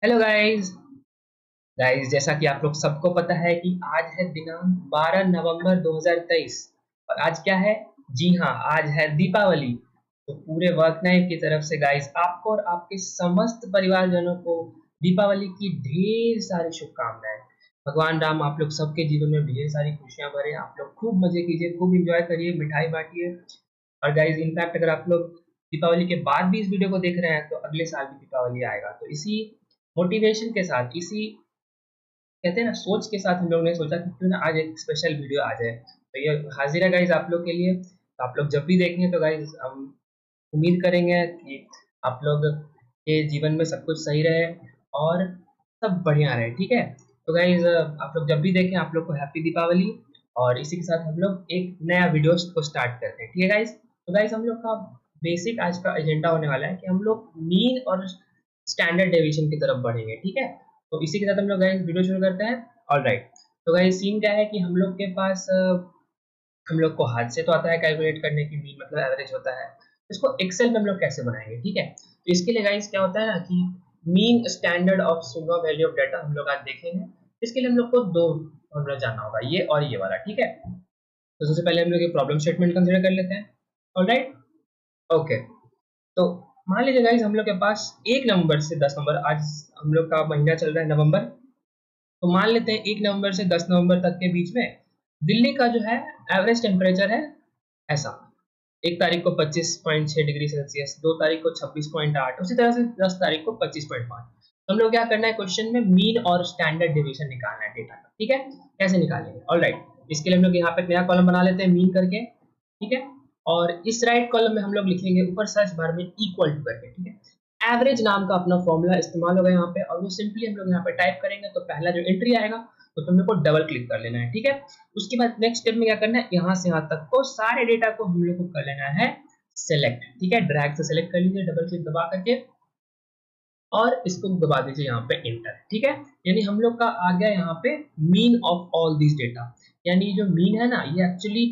Hello guys. जैसा कि आप लोग सबको पता है कि आज है दिनांक 12 नवंबर 2023 और आज क्या है। जी हाँ, आज है दीपावली। तो पूरे वर्क नाइट की तरफ से गाइस आपको और आपके समस्त परिवारजनों को दीपावली की ढेर सारी शुभकामनाएं। भगवान राम आप लोग सबके जीवन में ढेर सारी खुशियां भरे। आप लोग खूब मजे कीजिए, खूब इंजॉय करिए, मिठाई बांटिए। और गाइस इनफैक्ट अगर आप लोग दीपावली के बाद भी इस वीडियो को देख रहे हैं तो अगले साल भी दीपावली आएगा। तो इसी मोटिवेशन के साथ, इसी कहते हैं ना सोच के साथ हम लोग ने सोचा कि क्यों ना आज एक स्पेशल वीडियो आ जाए। तो ये हाजिर है गाइज आप लोग के लिए। तो आप लोग जब भी देखेंगे तो गाइज हम उम्मीद करेंगे कि आप लोग के जीवन में सब कुछ सही रहे और सब बढ़िया रहे। ठीक है। तो गाइज आप लोग जब भी देखें आप लोग को हैप्पी दीपावली। और इसी के साथ हम लोग एक नया वीडियो को स्टार्ट करते हैं। ठीक है गाइज। तो गाइज हम लोग का बेसिक आज का एजेंडा होने वाला है कि हम लोग मीन और स्टैंडर्ड डेविएशन की तरफ बढ़ेंगे। ठीक है। तो इसी के साथ हम लोग गाइस वीडियो शुरू करते हैं। All right. तो गाइस सीन क्या है कि हम लोग के पास हम लोग को हाथ से तो आता है कैलकुलेट करने की मीन मतलब एवरेज होता है। इसको एक्सेल में हम लोग कैसे बनाएंगे। ठीक है। तो इसके लिए गाइस क्या होता है ना कि mean standard of single value of data हम लोग आज देखेंगे। इसके लिए हम लोग को दो फॉर्मूला जानना होगा, ये और ये वाला। ठीक है। तो सबसे पहले हम लोग ये प्रॉब्लम स्टेटमेंट कंसीडर कर लेते हैं। All right. ओके। तो मान लीजिए गाइस हम लोग के पास 1 नवंबर से 10 नवंबर, आज हम लोग का महीना चल रहा है नवंबर। तो मान लेते हैं 1 नवंबर से 10 नवंबर तक के बीच में दिल्ली का जो है एवरेज टेम्परेचर है ऐसा। 1 तारीख को 25.6 डिग्री सेल्सियस, 2 तारीख को 26.8, उसी तरह से 10 तारीख को 25.5। तो हम लोग क्या करना है, क्वेश्चन में मीन और स्टैंडर्ड डिवीजन निकालना है डेटा का। ठीक है। कैसे निकालेंगे। All right. इसके लिए हम लोग यहाँ पे एक नया कॉलम बना लेते हैं मीन करके। ठीक है। और इस राइट कॉलम में हम लोग लिखेंगे ऊपर सर्च बार में इक्वल टू करके। ठीक है। एवरेज नाम का अपना फॉर्मूला इस्तेमाल होगा यहाँ पे और वो सिंपली हम लोग यहाँ पे टाइप करेंगे तो पहला जो एंट्री आएगा तो हम लोग को डबल क्लिक कर लेना है। ठीक है। उसके बाद नेक्स्ट स्टेप में क्या करना है, यहाँ से यहाँ तक को सारे डेटा को हम लोग को कर लेना है सेलेक्ट। ठीक है। ड्रैग से सेलेक्ट कर लीजिए डबल क्लिक दबा करके और इसको दबा दीजिए यहाँ पे इंटर। ठीक है। यानी हम लोग का आ गया यहाँ पे mean of all this data. यानी जो मीन है ना, ये एक्चुअली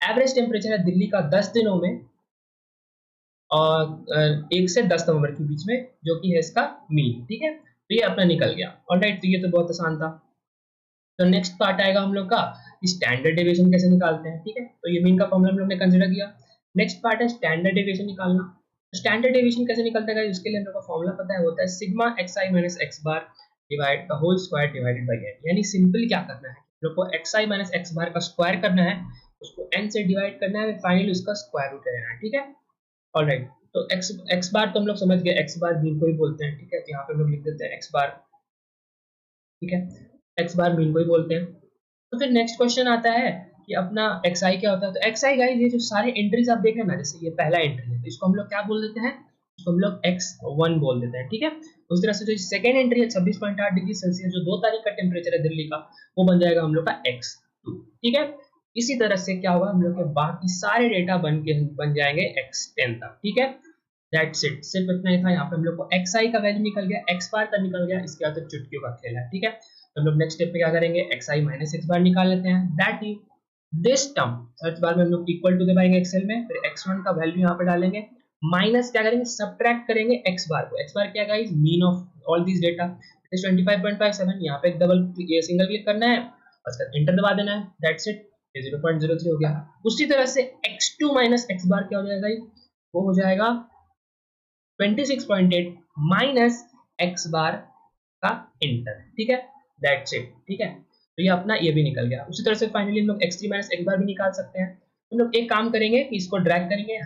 एवरेज टेम्परेचर है दिल्ली का 10 दिनों में और 1 से 10 नवंबर के बीच में, जो कि है इसका मीन। ठीक है। तो ये अपना निकल गया। ऑलराइट। तो ये तो बहुत आसान था। तो नेक्स्ट पार्ट आएगा हम लोग का स्टैंडर्ड डेविएशन कैसे निकालते हैं। ठीक है। तो ये मीन का फॉर्मूला हम लोग ने कंसीडर किया। नेक्स्ट पार्ट है स्टैंडर्ड डेविएशन निकालना। स्टैंडर्ड डेविएशन कैसे निकलता है इसके लिए हम लोग का फॉर्मूला पता है, होता है sigma xi minus x bar divide का whole square divided by n। यानी सिंपल क्या करना है, हम लोग को xi माइनस एक्स बार का स्क्वायर करना है, उसको n से डिवाइड करना है, फाइनली उसका स्क्वायर रूट लेना है। ठीक है। ऑलराइट। तो एक्स बार तो हम लोग समझ गए, एक्स बार मीन को ही बोलते हैं। ठीक है। तो यहाँ पे हम लोग लिख देते हैं एक्स बार। ठीक है। एक्स बार मीन को ही बोलते हैं। तो फिर नेक्स्ट क्वेश्चन आता है कि अपना एक्स आई क्या होता है। तो एक्स आई गाइस ये जो सारे एंट्रीज आप देख रहे हैं ना, जैसे ये पहला एंट्री है तो इसको हम लोग क्या बोल देते हैं, इसको हम लोग x1 बोल देते हैं। ठीक है। उस तरह से जो सेकंड एंट्री है 26.8 डिग्री सेल्सियस, जो 2 तारीख का टेम्परेचर है दिल्ली का, वो बन जाएगा हम लोग का x2। ठीक है। इसी तरह से क्या होगा, हम लोग के बाकी सारे डेटा बन जाएंगे x10 तक। ठीक है। दैट्स इट, सिर्फ इतना ही था। यहाँ पे हम लोग को एक्स आई का वैल्यू निकल गया, एक्स बार का निकल गया, इसके बाद तो चुटकियों का खेल है। ठीक है। तो हम लोग नेक्स्ट स्टेप पे क्या करेंगे, एक्स आई माइनस एक्स बार निकाल लेते हैं। That is this term search bar में हम लोग इक्वल टू दबाएंगे एक्सेल में, फिर x1 का वैल्यू यहाँ पे डालेंगे, माइनस क्या करेंगे, सब्ट्रैक्ट करेंगे x बार को। x बार क्या guys, mean of all this data is 25.57। यहाँ पे डबल सिंगल क्लिक करना है और उसका एंटर दबा देना है। दैट्स इट, 0.03 हो गया। उसी तरह से x2 माइनस x बार क्या हो जाएगा, वो हो जाएगा 26.8 माइनस एक्स बार का इंटर। ठीक है। That's it. ठीक है। तो ये अपना ये भी निकल गया। उसी तरह से फाइनली हम लोग x3 माइनस एक्स बार भी निकाल सकते हैं। हम लोग एक काम करेंगे कि इसको ड्रैग करेंगे।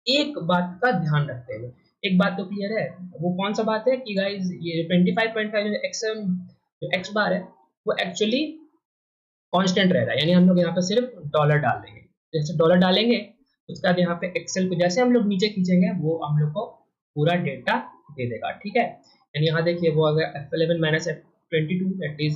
एक बात का ध्यान रखते हुए, एक बात तो क्लियर है, वो कौन सा बात है कि गाइज ये 25.5 जो एक्स बार है वो एक्चुअली कांस्टेंट रह रहा है। यानी हम लोग यहाँ पे सिर्फ डॉलर डाल देंगे। जैसे डॉलर डालेंगे उसके बाद यहाँ पे एक्सेल को जैसे हम लोग नीचे खींचेंगे वो हम लोग को पूरा डेटा दे देगा। ठीक है। यानी यहाँ देखिए वो आ गया f11 minus f22, that is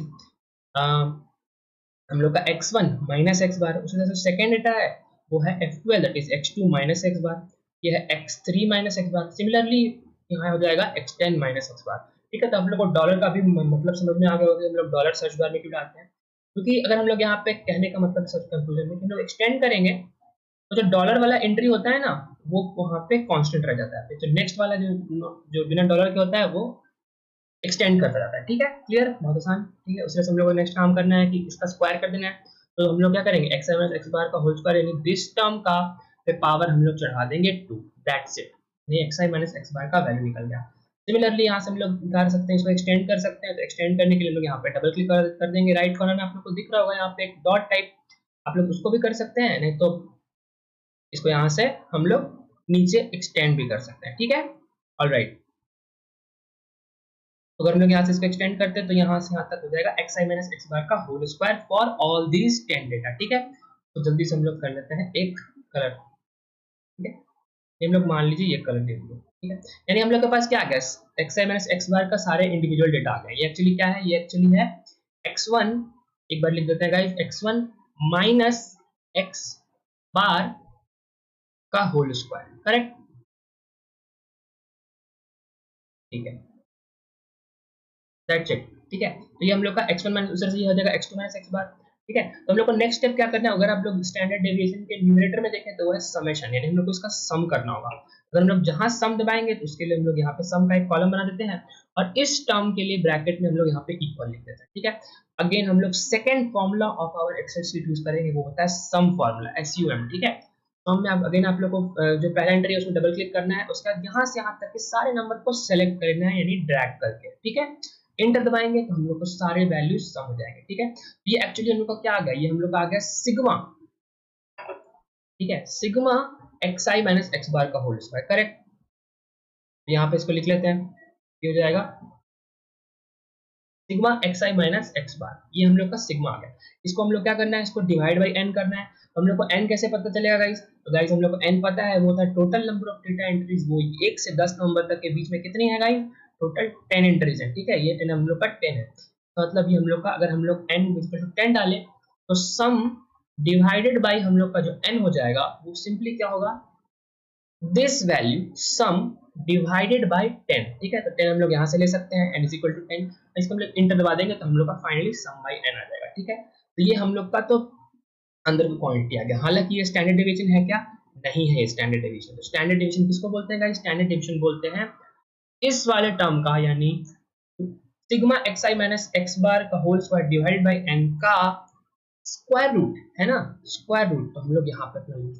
हम लोग का x1 माइनस एक्स बार। उसी तरह से सेकेंड डेटा है वो है f12, that is x2 minus x bar. ये है x3 माइनस एक्स बार। सिमिलरली यहाँ हो जाएगा x10 माइनस एक्स बार। ठीक है। तो हम लोग को डॉलर का भी मतलब समझ में आ गया होगा, हम लोग डॉलर सर्च बार में क्यों डालते हैं, क्योंकि अगर हम लोग यहाँ पे कहने का मतलब सर्च कंक्लूजन में कि हम लोग एक्सटेंड करेंगे तो जो डॉलर वाला एंट्री होता है ना वो वहाँ पे कांस्टेंट रह जाता है। तो नेक्स्ट वाला जो जो बिना डॉलर के होता है वो एक्सटेंड करता जाता है। ठीक है, क्लियर, बहुत आसान। ठीक है, उससे हम लोग को नेक्स्ट काम करना है कि इसका स्क्वायर कर देना है। तो हम लोग क्या करेंगे, एक्स माइनस एक्स बार का होल स्क्वायर यानी दिस टर्म का पे पावर हम लोग चढ़ा देंगे 2, दैट्स इट। ये x i minus x bar का वैल्यू निकल गया। सिमिलरली यहाँ से हम लोग निकाल सकते हैं, इसको एक्सटेंड कर सकते हैं। तो एक्सटेंड करने के लिए हम लोग यहाँ पे डबल क्लिक कर देंगे। राइट कॉर्नर में आप लोग को दिख रहा होगा यहाँ पे एक डॉट टाइप, आप लोग उसको भी कर सकते हैं, नहीं तो इसको यहाँ से हम लोग नीचे एक्सटेंड भी कर सकते हैं। ठीक है, ऑलराइट। तो अगर हम लोग यहाँ से इसको एक्सटेंड करते हैं तो यहाँ से यहाँ तक हो जाएगा x i minus x bar का whole square for all these 10 data. ठीक है, तो जल्दी से हम लोग कर लेते हैं एक कलर। ठीक है, ये हम लोग मान लीजिए ये कलर दे दिए। ठीक है, यानी हम लोग के पास क्या आ गया, x i minus x bar का सारे इंडिविजुअल डेटा आ गया। ये एक्चुअली क्या है, ये एक्चुअली है x1, एक बार लिख देते हैं guys, x1 minus x bar का होल स्क्वायर, करेक्ट। ठीक है, दैट्स इट। ठीक है, तो ये हम लोग का x1 माइनस दूसरे से ये हो जाएगा x2 माइनस एक्स बार। ठीक है, तो हम लोग को नेक्स्ट स्टेप क्या करना है, अगर आप लोग स्टैंडर्ड डेविएशन के न्यूमरेटर में देखें तो वो है समेशन, यानी हम लोग को इसका सम करना होगा। अगर हम लोग जहां सम दबाएंगे तो उसके लिए हम लोग यहाँ पे सम का एक कॉलम बना देते हैं और इस टर्म के लिए ब्रैकेट में हम लोग यहाँ पे इक्वल लिख देते हैं। ठीक है, अगेन हम लोग second formula of our Excel sheet use करेंगे, वो होता है सम फॉर्मूला, SUM। ठीक है, तो हमने अगेन आप लोग को जो पहला एंट्री है उसमें डबल क्लिक करना है, उसके बाद यहाँ से यहाँ तक के सारे नंबर को सेलेक्ट करना है, यानी ड्रैग करके। ठीक है, एंटर दबाएंगे तो हम लोग को सारे वैल्यूज सम हो जाएंगे। ठीक है, ये एक्चुअली हम लोग का क्या आ गया, ये हम लोग का आ गया सिग्मा। ठीक है, sigma x i minus x bar का होल स्क्वायर, करेक्ट। यहाँ पे इसको लिख लेते हैं, ये हो जाएगा sigma x i minus x bar, ये हम लोग का सिग्मा आ गया। इसको हम लोग क्या करना है, इसको डिवाइड बाई एन करना है। तो हम लोग को एन कैसे पता चलेगा गाइस, तो गाइस हम लोग को एन पता है, वो होता है total number of data entries, वो 1 से 10 नंबर तक के बीच में कितनी है गाइस, टोटल 10 एंट्रीज है। ठीक है, ये एन हम लोग का 10 है, तो मतलब ये हम लोग का अगर हम लोग एन 10 डालें तो सम डिवाइडेड बाई हम लोग का जो एन हो जाएगा वो सिंपली क्या होगा, this value some divided by 10। ठीक है, तो 10 हम लोग यहाँ से ले सकते हैं, n इज इक्वल टू 10। इसको हम लोग इंटर दबा देंगे तो हम लोग का फाइनली सम बाय n आ जाएगा। ठीक है, तो ये हम लोग का तो अंदर की क्वांटिटी आ गया। हालांकि ये स्टैंडर्ड डेविएशन है क्या, नहीं है स्टैंडर्ड डेविएशन। तो स्टैंडर्ड डेविएशन किसको बोलते हैं गाइस, स्टैंडर्ड डेविएशन बोलते हैं इस वाले टर्म का, यानी sigma x i minus x bar का whole square divided by n का स्क्वायर रूट, है ना, स्क्वायर रूट। तो हम लोग यहाँ पे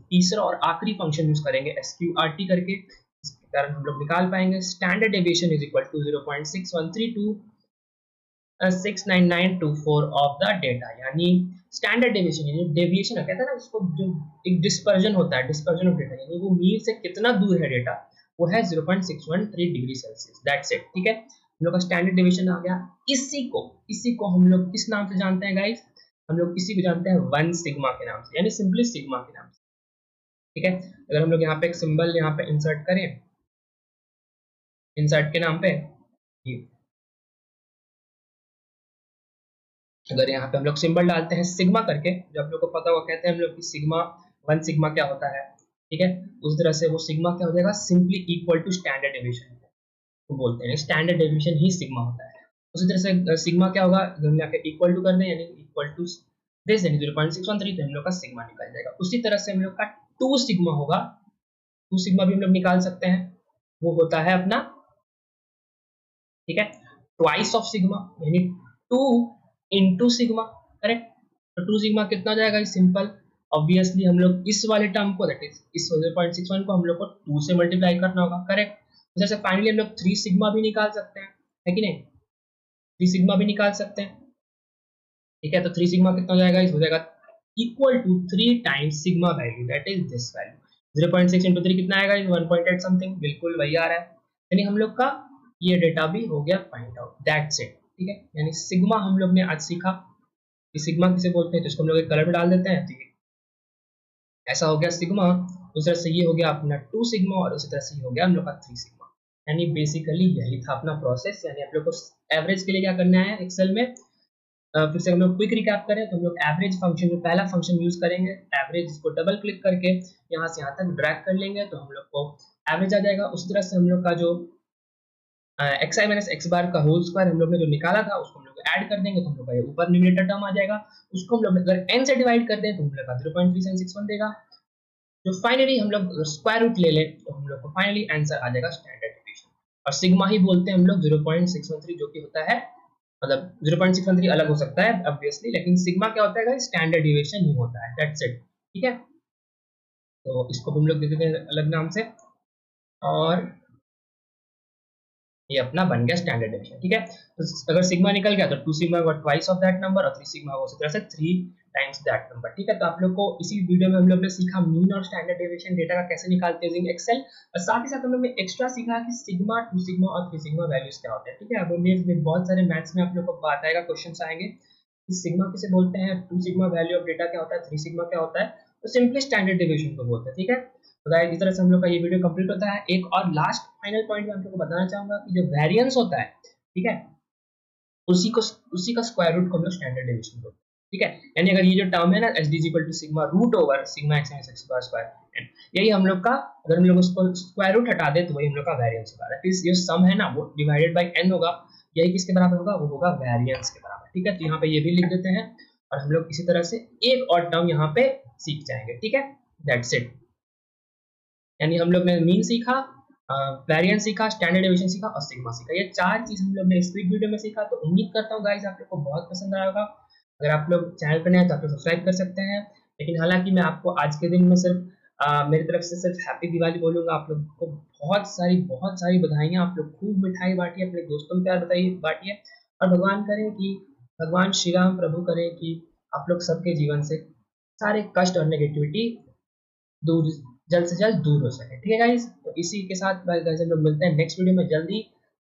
तीसरा और आखिरी फंक्शन यूज करेंगे SQRT करके, इसके कारण हम लोग निकाल पाएंगे standard deviation is equal to 0.6132699924 of the data, यानी स्टैंडर्ड डेविएशन यानी डेविएशन कहते हैं ना इसको, जो एक डिस्पर्जन होता है, डिस्पर्जन ऑफ डेटा, यानी वो मीन से कितना दूर है डेटा, वो है 0.613 डिग्री सेल्सियस, दैट्स इट। ठीक है, हम लोग का स्टैंडर्ड डेविएशन आ गया। इसी को हम लोग किस नाम से जानते हैं गाइस, हम लोग किसी को जानते हैं 1 सिग्मा के नाम से, यानी सिंपली सिग्मा के नाम से। ठीक है, अगर हम लोग यहाँ पे एक सिंबल यहाँ पे इंसर्ट करें, इंसर्ट के नाम पे ये, अगर यहाँ पे हम लोग सिंबल डालते हैं सिग्मा करके, जो आप लोग को पता होगा, कहते हैं हम लोग कि सिग्मा 1 सिग्मा क्या होता है। ठीक है, उस तरह से वो सिग्मा क्या हो जाएगा, simply equal to standard deviation को बोलते हैं, स्टैंडर्ड डेविएशन ही सिग्मा होता है। उसी तरह से सिग्मा क्या होगा, हम यहाँ पे इक्वल टू कर दें, यानी इक्वल टू दिस, यानी 0.613, तो हम लोग का सिग्मा निकल जाएगा। उसी तरह से हम लोग का 2 सिग्मा होगा, 2 सिग्मा भी हम लोग निकाल सकते हैं, वो होता है अपना, ठीक है, ट्वाइस ऑफ सिग्मा, यानी 2 इंटू सिग्मा, करेक्ट। तो 2 सिग्मा कितना हो जाएगा, सिंपल, ऑब्वियसली हम लोग इस वाले टर्म को, दैट इज इस 0.61 को हम लोग को 2 से मल्टीप्लाई करना होगा, करेक्ट। जैसे फाइनली हम लोग 3 सिग्मा भी निकाल सकते हैं, है कि नहीं, 3 सिग्मा भी निकाल सकते हैं। ठीक है, तो 3 सिग्मा कितना हो जाएगा, इस हो जाएगा equal to 3 times sigma value, that is this value. 0.6 into 3 कितना आएगा, 1.8 समथिंग, बिल्कुल वही आ रहा है। यानी हम लोग का ये डेटा भी हो गया फाइंड आउट, दैट्स इट। ठीक है, यानी सिग्मा हम लोग ने आज सीखा कि सिग्मा किसे बोलते हैं, तो इसको हम लोग एक कलर में डाल देते हैं, ठीक है, ऐसा हो गया सिग्मा। उस तरह से ये हो गया अपना 2 सिग्मा, और उसी तरह से ये हो गया हम लोग का 3 सिग्मा। यानी बेसिकली यही था अपना प्रोसेस। यानी आप लोग को एवरेज के लिए क्या करना है एक्सेल में, फिर से हम लोग क्विक रिकैप करें तो हम लोग एवरेज फंक्शन जो पहला फंक्शन यूज करेंगे, एवरेज, इसको डबल क्लिक करके यहाँ से यहाँ तक ड्रैग कर लेंगे तो हम लोग को एवरेज आ जाएगा। उसी तरह से हम लोग का जो x i minus x bar का होल स्क्वायर हम लोग ने जो निकाला था उसको हम लोग ऐड कर देंगे तो हम लोग का ये ऊपर न्यूमरेटर टर्म आ जाएगा। उसको हम लोग अगर n से डिवाइड कर दें तो हम लोग का 0.3761 देगा। जो फाइनली हम लोग स्क्वायर रूट ले लें तो हम लोग को फाइनली आंसर आ जाएगा स्टैंडर्ड डेविएशन। और सिग्मा ही बोलते हैं हम लोग 0.613 जो कि होता है, मतलब 0.613 अलग हो सकता है ऑब्वियसली, लेकिन सिग्मा क्या होता है, स्टैंडर्ड डिविएशन ही होता है, दैट्स इट। ठीक है, तो इसको हम लोग दे देते हैं अलग नाम से, और ये अपना बन गया स्टैंडर्ड डिवीजन। ठीक है, तो अगर सिग्मा निकल गया तो 2 सिग्मा होगा ट्वाइस ऑफ दैट नंबर, और 3 सिग्मा होगा उसी तरह से 3 टाइम्स दैट नंबर। ठीक है, तो आप लोग को इसी वीडियो में हम लोग ने सीखा मीन और स्टैंडर्ड डेविएशन डेटा का कैसे निकालते हैं यूजिंग एक्सेल, और साथ ही साथ हम लोग ने एक्स्ट्रा सीखा कि सिग्मा, 2 सिग्मा और 3 सिग्मा वैल्यूज क्या होते हैं। ठीक है, अब में बहुत सारे मैथ्स में आप लोग को बात आएगा, क्वेश्चंस आएंगे कि सिग्मा किसे बोलते हैं, 2 सिग्मा वैल्यू ऑफ डेटा क्या होता है, 3 सिग्मा क्या होता है, तो सिंपली स्टैंडर्ड डेविएशन को बोलते हैं। ठीक है, तो गाइस इस तरह से हम लोग का ये वीडियो कंप्लीट होता है। एक और लास्ट फाइनल पॉइंट मैं आप लोगों को बताना चाहूंगा कि जो वेरिएंस होता है, ठीक है, उसी का स्क्वायर रूट को हम लोग स्टैंडर्ड डेविएशन बोलते हैं। ठीक है, यानी अगर ये जो टर्म है ना H D is equal to sigma root over sigma x minus x square, यही हम लोग का, अगर हम लोग उसको स्क्वायर रूट हटा दे तो वही हम लोग का वेरिएंस होगा। दैट इज जो सम है ना वो डिवाइडेड बाय n होगा, यही किसके बराबर होगा, वो होगा वेरिएंस के बराबर। ठीक है, तो यहाँ पे ये भी लिख देते हैं, और हम लोग इसी तरह से एक और टर्म यहाँ पे सीख जाएंगे। ठीक है, दैट्स इट। यानी हम लोग ने मीन सीखा, वेरिएंस सीखा, स्टैंडर्ड डेविएशन सीखा और सिग्मा सीखा। ये चार चीज हम लोग ने इस क्विक वीडियो में सीखा। तो उम्मीद करता हूँ गाइस आप लोग को बहुत पसंद आया होगा। अगर आप लोग चैनल पर नए हैं तो आप लोग सब्सक्राइब कर सकते हैं। लेकिन हालांकि मैं आपको आज के दिन में सिर्फ मेरी तरफ से सिर्फ हैप्पी दिवाली बोलूंगा। आप लोग को बहुत सारी बधाइयाँ। आप लोग खूब मिठाई बांटिए, अपने दोस्तों में प्यार बताइए, बांटिए, और भगवान करें कि भगवान श्री राम प्रभु करें कि आप लोग सबके जीवन से सारे कष्ट और नेगेटिविटी दूर, जल्द से जल्द दूर हो सके। ठीक है गाइस, तो इसी के साथ गाइस हम लोग मिलते हैं नेक्स्ट वीडियो में जल्दी।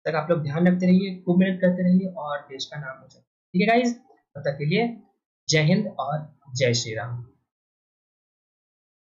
तक आप लोग ध्यान रखते रहिए, खूब मेहनत करते रहिए और देश का नाम हो जाए। ठीक है गाइस, तब तक के लिए जय हिंद और जय श्री राम।